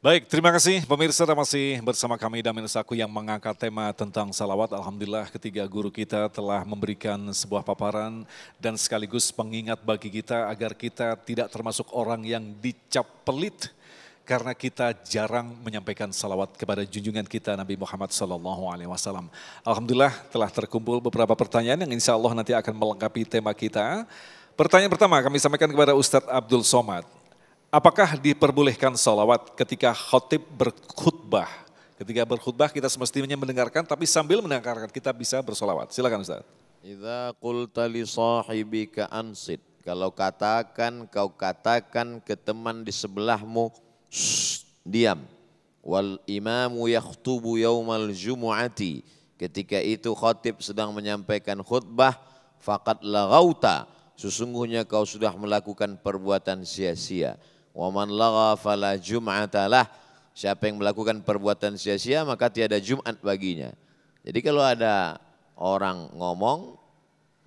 Baik, terima kasih pemirsa, masih bersama kami Damin Saku yang mengangkat tema tentang salawat. Alhamdulillah ketiga guru kita telah memberikan sebuah paparan dan sekaligus pengingat bagi kita agar kita tidak termasuk orang yang dicap pelit karena kita jarang menyampaikan salawat kepada junjungan kita Nabi Muhammad SAW. Alhamdulillah telah terkumpul beberapa pertanyaan yang insya Allah nanti akan melengkapi tema kita. Pertanyaan pertama kami sampaikan kepada Ustadz Abdul Somad. Apakah diperbolehkan salawat ketika khotib berkhutbah? Ketika berkhutbah kita semestinya mendengarkan, tapi sambil mendengarkan kita bisa bersalawat. Silakan Ustaz. Idza qulta li sahibika ansit. Kalau kau katakan ke teman di sebelahmu, diam. Wal imamu yakhtubu yaumal jumu'ati. Ketika itu khotib sedang menyampaikan khutbah, faqad laghauta. Sesungguhnya kau sudah melakukan perbuatan sia-sia. Wa man lagha fala jum'ata lah. Siapa yang melakukan perbuatan sia-sia maka tiada Jumat baginya. Jadi kalau ada orang ngomong,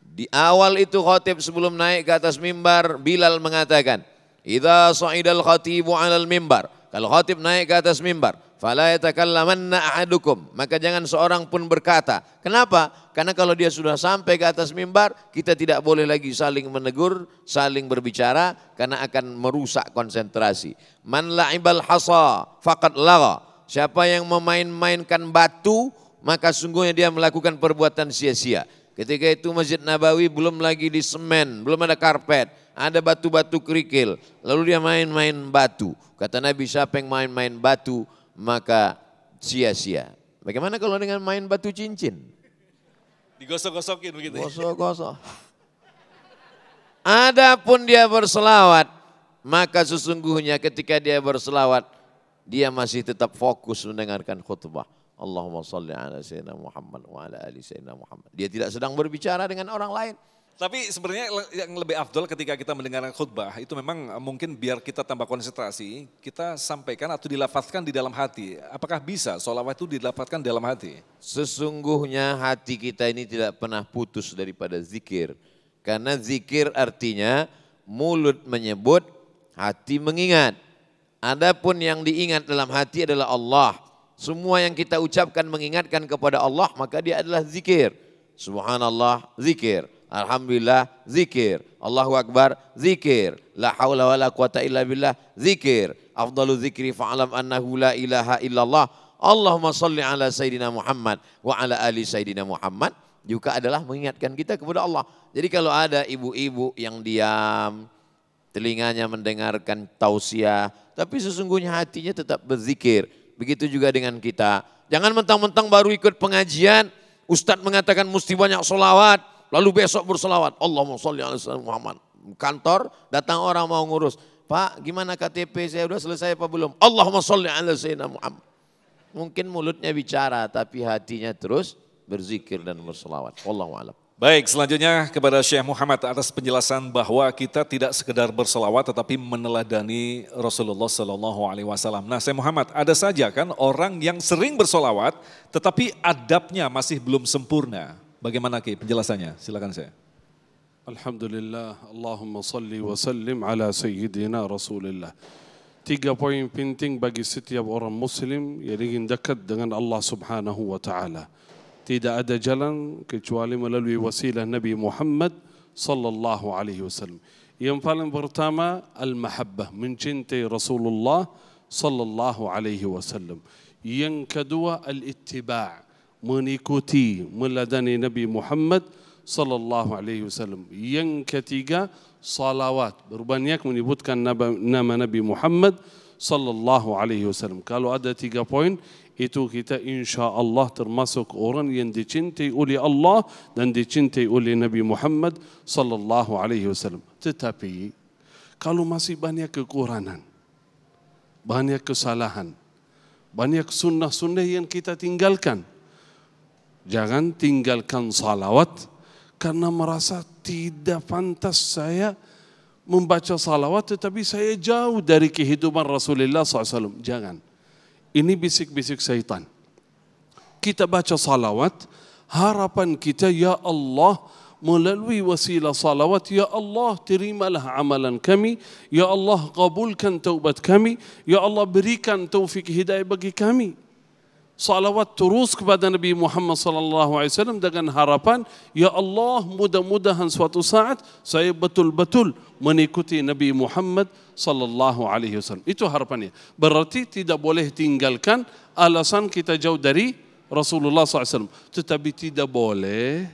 di awal itu khotib sebelum naik ke atas mimbar, Bilal mengatakan, idza sa'idal khatibu 'alal mimbar. Kalau khotib naik ke atas mimbar, fala yatakallamanna ahadukum, maka jangan seorang pun berkata. Kenapa? Karena kalau dia sudah sampai ke atas mimbar, kita tidak boleh lagi saling menegur, saling berbicara, karena akan merusak konsentrasi. Man la'ibal hasa faqad lagha. Siapa yang memain-mainkan batu, maka sungguhnya dia melakukan perbuatan sia-sia. Ketika itu Masjid Nabawi belum lagi di semen, belum ada karpet, ada batu-batu kerikil. Lalu dia main-main batu. Kata Nabi, siapa yang main-main batu, maka sia-sia. Bagaimana kalau dengan main batu cincin? Digosok-gosokin begitu ya? Gosok-gosok. Adapun dia berselawat, maka sesungguhnya ketika dia berselawat, dia masih tetap fokus mendengarkan khutbah. Allahumma salli ala sayyidina Muhammad wa ala ali sayyidina Muhammad. Dia tidak sedang berbicara dengan orang lain. Tapi sebenarnya yang lebih afdol ketika kita mendengarkan khutbah itu memang mungkin biar kita tambah konsentrasi, kita sampaikan atau dilafazkan di dalam hati. Apakah bisa sholawat itu dilafazkan di dalam hati? Sesungguhnya hati kita ini tidak pernah putus daripada zikir. Karena zikir artinya mulut menyebut, hati mengingat. Adapun yang diingat dalam hati adalah Allah. Semua yang kita ucapkan mengingatkan kepada Allah, maka dia adalah zikir. Subhanallah, zikir. Alhamdulillah, zikir. Allahu Akbar, zikir. La haula wa la quwata illa billah, zikir. Afdalu zikri fa'alam annahu la ilaha illallah. Allahumma salli ala Sayyidina Muhammad wa ala ali Sayyidina Muhammad. Juga adalah mengingatkan kita kepada Allah. Jadi kalau ada ibu-ibu yang diam, telinganya mendengarkan tausiah, tapi sesungguhnya hatinya tetap berzikir. Begitu juga dengan kita. Jangan mentang-mentang baru ikut pengajian, Ustadz mengatakan mesti banyak sholawat, lalu besok berselawat. Allahumma sholli ala sayyidina Muhammad. Kantor datang orang mau ngurus. Pak, gimana KTP saya udah selesai apa belum? Allahumma sholli ala sayyidina Muhammad. Mungkin mulutnya bicara tapi hatinya terus berzikir dan berselawat. Wallahu a'lam. Baik, selanjutnya kepada Syekh Muhammad atas penjelasan bahwa kita tidak sekedar berselawat tetapi meneladani Rasulullah SAW. Nah, Syekh Muhammad, ada saja kan orang yang sering berselawat tetapi adabnya masih belum sempurna. Bagaimana Ki penjelasannya? Silakan saya. Alhamdulillah, Allahumma salli wa sallim ala Sayyidina Rasulullah. 3 poin penting bagi setiap orang muslim yang ingin dekat dengan Allah Subhanahu wa taala. Tidak ada jalan kecuali melalui wasilah Nabi Muhammad sallallahu alaihi wasallam. Yang paling pertama al-mahabbah, mencintai Rasulullah sallallahu alaihi wasallam. Yang kedua al-ittiba', mengikuti meladani Nabi Muhammad sallallahu alaihi wasallam. Yang ketiga salawat, berbanyak menyebutkan nama Nabi Muhammad sallallahu alaihi wasallam. Kalau ada 3 poin itu kita insya Allah termasuk orang yang dicintai oleh Allah dan dicintai oleh Nabi Muhammad sallallahu alaihi wasallam. Tetapi kalau masih banyak kekurangan, banyak kesalahan, banyak sunnah-sunnah yang kita tinggalkan, jangan tinggalkan salawat karena merasa tidak pantas saya membaca salawat tetapi saya jauh dari kehidupan Rasulullah SAW. Jangan. Ini bisik-bisik syaitan. Kita baca salawat, harapan kita ya Allah melalui wasilah salawat. Ya Allah, terimalah amalan kami. Ya Allah, kabulkan taubat kami. Ya Allah, berikan taufik hidayah bagi kami. Salawat terus kepada Nabi Muhammad SAW dengan harapan, ya Allah, mudah-mudahan suatu saat saya betul-betul mengikuti Nabi Muhammad SAW. Itu harapannya. Berarti tidak boleh tinggalkan alasan kita jauh dari Rasulullah SAW. Tetapi tidak boleh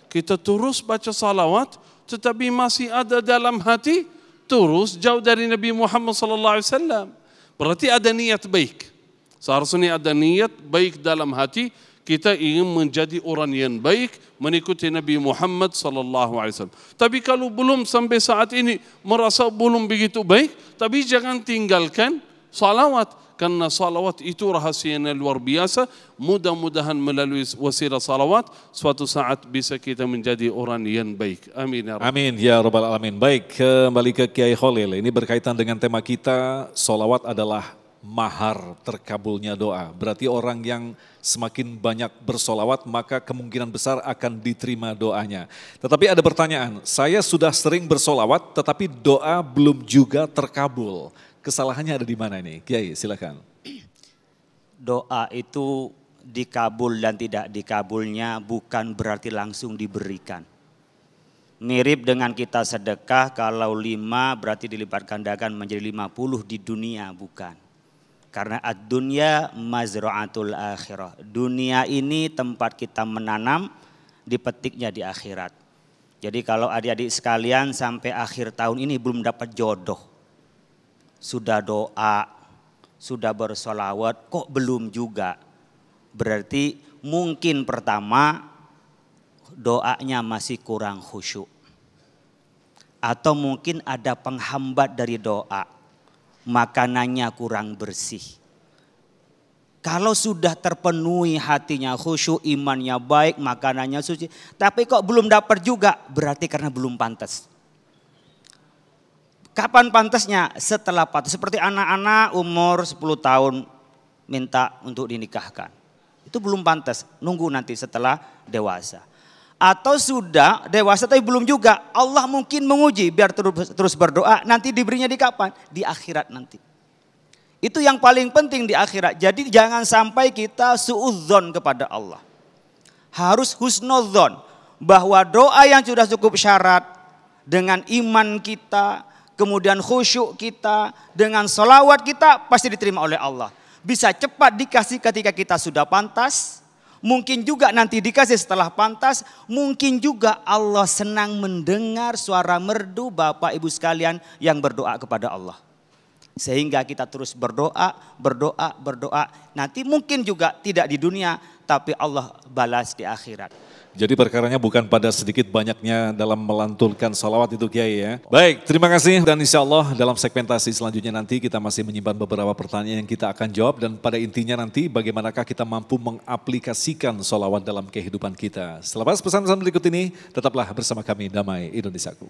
kita terus baca salawat, tetapi masih ada dalam hati terus jauh dari Nabi Muhammad SAW. Berarti ada niat baik. Seharusnya ada niat baik dalam hati, kita ingin menjadi orang yang baik, mengikuti Nabi Muhammad SAW. Tapi kalau belum sampai saat ini merasa belum begitu baik, tapi jangan tinggalkan salawat. Karena salawat itu rahasianya luar biasa. Mudah-mudahan melalui wasilah salawat, suatu saat bisa kita menjadi orang yang baik. Amin ya Rabbal. Amin ya Rabbal Alamin. Baik, kembali ke Kiai Khalil. Ini berkaitan dengan tema kita, salawat adalah mahar terkabulnya doa. Berarti orang yang semakin banyak bersolawat maka kemungkinan besar akan diterima doanya. Tetapi ada pertanyaan, saya sudah sering bersolawat tetapi doa belum juga terkabul. Kesalahannya ada di mana ini? Kiai silakan. Doa itu dikabul dan tidak dikabulnya bukan berarti langsung diberikan. Mirip dengan kita sedekah, kalau 5 berarti dilipat gandakan menjadi 50 di dunia, bukan. Karena ad-dunya mazra'atul akhirah. Dunia ini tempat kita menanam, dipetiknya di akhirat. Jadi kalau adik-adik sekalian sampai akhir tahun ini belum dapat jodoh, sudah doa, sudah bersolawat, kok belum juga. Berarti mungkin pertama doanya masih kurang khusyuk. Atau mungkin ada penghambat dari doa. Makanannya kurang bersih. Kalau sudah terpenuhi hatinya khusyuk, imannya baik, makanannya suci, tapi kok belum dapat juga, berarti karena belum pantas. Kapan pantasnya? Setelah pantas. Seperti anak-anak umur 10 tahun minta untuk dinikahkan. Itu belum pantas, nunggu nanti setelah dewasa. Atau sudah dewasa tapi belum juga, Allah mungkin menguji biar terus berdoa, nanti diberinya di kapan? Di akhirat nanti. Itu yang paling penting di akhirat. Jadi jangan sampai kita suudzon kepada Allah. Harus husnudzon, bahwa doa yang sudah cukup syarat dengan iman kita, kemudian khusyuk kita, dengan sholawat kita pasti diterima oleh Allah. Bisa cepat dikasih ketika kita sudah pantas. Mungkin juga nanti dikasih setelah pantas, mungkin juga Allah senang mendengar suara merdu Bapak Ibu sekalian yang berdoa kepada Allah. Sehingga kita terus berdoa. Nanti mungkin juga tidak di dunia, tapi Allah balas di akhirat. Jadi perkaranya bukan pada sedikit banyaknya dalam melantunkan salawat itu Kiai ya. Baik, terima kasih dan insya Allah dalam segmentasi selanjutnya nanti kita masih menyimpan beberapa pertanyaan yang kita akan jawab. Dan pada intinya nanti bagaimanakah kita mampu mengaplikasikan salawat dalam kehidupan kita. Selepas pesan-pesan berikut ini tetaplah bersama kami Damai Indonesiaku.